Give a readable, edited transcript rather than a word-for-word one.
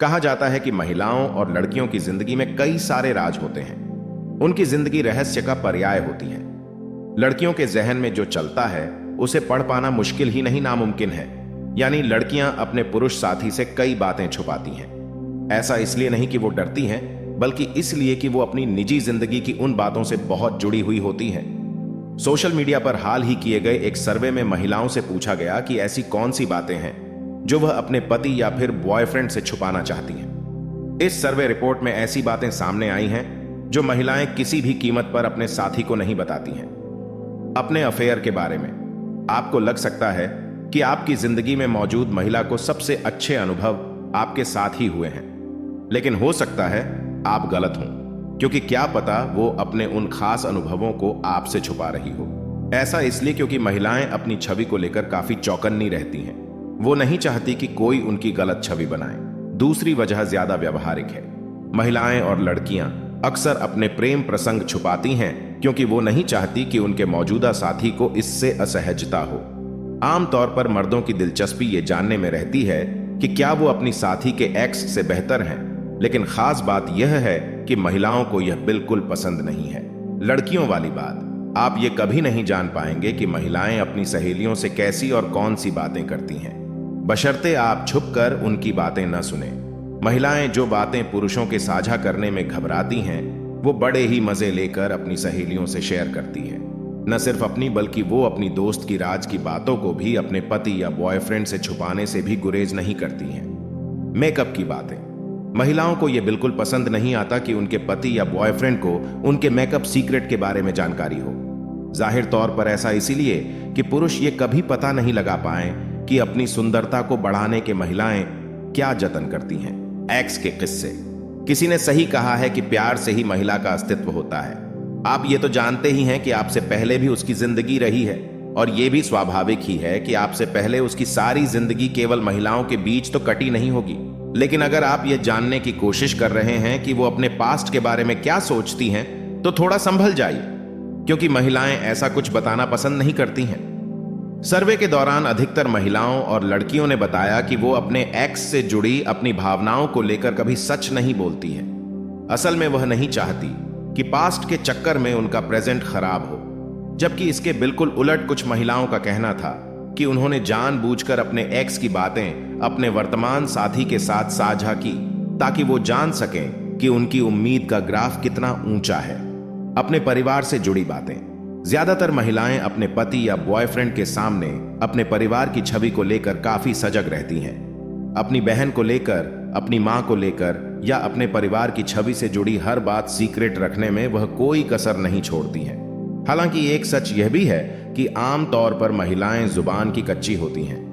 कहा जाता है कि महिलाओं और लड़कियों की जिंदगी में कई सारे राज होते हैं। उनकी जिंदगी रहस्य का पर्याय होती है। लड़कियों के जहन में जो चलता है उसे पढ़ पाना मुश्किल ही नहीं नामुमकिन है। यानी लड़कियां अपने पुरुष साथी से कई बातें छुपाती हैं। ऐसा इसलिए नहीं कि वो डरती हैं, बल्कि इसलिए कि वो अपनी निजी जिंदगी की उन बातों से बहुत जुड़ी हुई होती हैं। सोशल मीडिया पर हाल ही किए गए एक सर्वे में महिलाओं से पूछा गया कि ऐसी कौन सी बातें हैं जो वह अपने पति या फिर बॉयफ्रेंड से छुपाना चाहती हैं। इस सर्वे रिपोर्ट में ऐसी बातें सामने आई हैं जो महिलाएं किसी भी कीमत पर अपने साथी को नहीं बताती हैं। अपने अफेयर के बारे में आपको लग सकता है कि आपकी जिंदगी में मौजूद महिला को सबसे अच्छे अनुभव आपके साथ ही हुए हैं, लेकिन हो सकता है आप गलत हों, क्योंकि क्या पता वो अपने उन खास अनुभवों को आपसे छुपा रही हो। ऐसा इसलिए क्योंकि महिलाएं अपनी छवि को लेकर काफी चौकन्नी रहती हैं। वो नहीं चाहती कि कोई उनकी गलत छवि बनाए। दूसरी वजह ज्यादा व्यावहारिक है। महिलाएं और लड़कियां अक्सर अपने प्रेम प्रसंग छुपाती हैं क्योंकि वो नहीं चाहती कि उनके मौजूदा साथी को इससे असहजता हो। आमतौर पर मर्दों की दिलचस्पी ये जानने में रहती है कि क्या वो अपनी साथी के एक्स से बेहतर हैं, लेकिन खास बात यह है कि महिलाओं को यह बिल्कुल पसंद नहीं है। लड़कियों वाली बात, आप ये कभी नहीं जान पाएंगे कि महिलाएं अपनी सहेलियों से कैसी और कौन सी बातें करती हैं, बशर्ते आप छुपकर उनकी बातें न सुने। महिलाएं जो बातें पुरुषों के साझा करने में घबराती हैं, वो बड़े ही मजे लेकर अपनी सहेलियों से शेयर करती है। न सिर्फ अपनी, बल्कि वो अपनी दोस्त की राज की बातों को भी अपने पति या बॉयफ्रेंड से छुपाने से भी गुरेज नहीं करती हैं। मेकअप की बातें, महिलाओं को यह बिल्कुल पसंद नहीं आता कि उनके पति या बॉयफ्रेंड को उनके मेकअप सीक्रेट के बारे में जानकारी हो। जाहिर तौर पर ऐसा इसीलिए कि पुरुष ये कभी पता नहीं लगा पाए कि अपनी सुंदरता को बढ़ाने के महिलाएं क्या जतन करती हैं। एक्स के किस्से, किसी ने सही कहा है कि प्यार से ही महिला का अस्तित्व होता है। आप ये तो जानते ही हैं कि आपसे पहले भी उसकी जिंदगी रही है, और ये भी स्वाभाविक ही है कि आपसे पहले उसकी सारी जिंदगी केवल महिलाओं के बीच तो कटी नहीं होगी। लेकिन अगर आप ये जानने की कोशिश कर रहे हैं कि वो अपने पास्ट के बारे में क्या सोचती हैं, तो थोड़ा संभल जाइए, क्योंकि महिलाएं ऐसा कुछ बताना पसंद नहीं करती हैं। सर्वे के दौरान अधिकतर महिलाओं और लड़कियों ने बताया कि वो अपने एक्स से जुड़ी अपनी भावनाओं को लेकर कभी सच नहीं बोलती है। असल में वह नहीं चाहती कि पास्ट के चक्कर में उनका प्रेजेंट खराब हो, जबकि इसके बिल्कुल उलट कुछ महिलाओं का कहना था कि उन्होंने जानबूझकर अपने एक्स की बातें अपने वर्तमान साथी के साथ साझा की ताकि वो जान सकें कि उनकी उम्मीद का ग्राफ कितना ऊंचा है। अपने परिवार से जुड़ी बातें, ज्यादातर महिलाएं अपने पति या बॉयफ्रेंड के सामने अपने परिवार की छवि को लेकर काफी सजग रहती हैं। अपनी बहन को लेकर, अपनी मां को लेकर या अपने परिवार की छवि से जुड़ी हर बात सीक्रेट रखने में वह कोई कसर नहीं छोड़ती हैं। हालांकि एक सच यह भी है कि आम तौर पर महिलाएं जुबान की कच्ची होती हैं।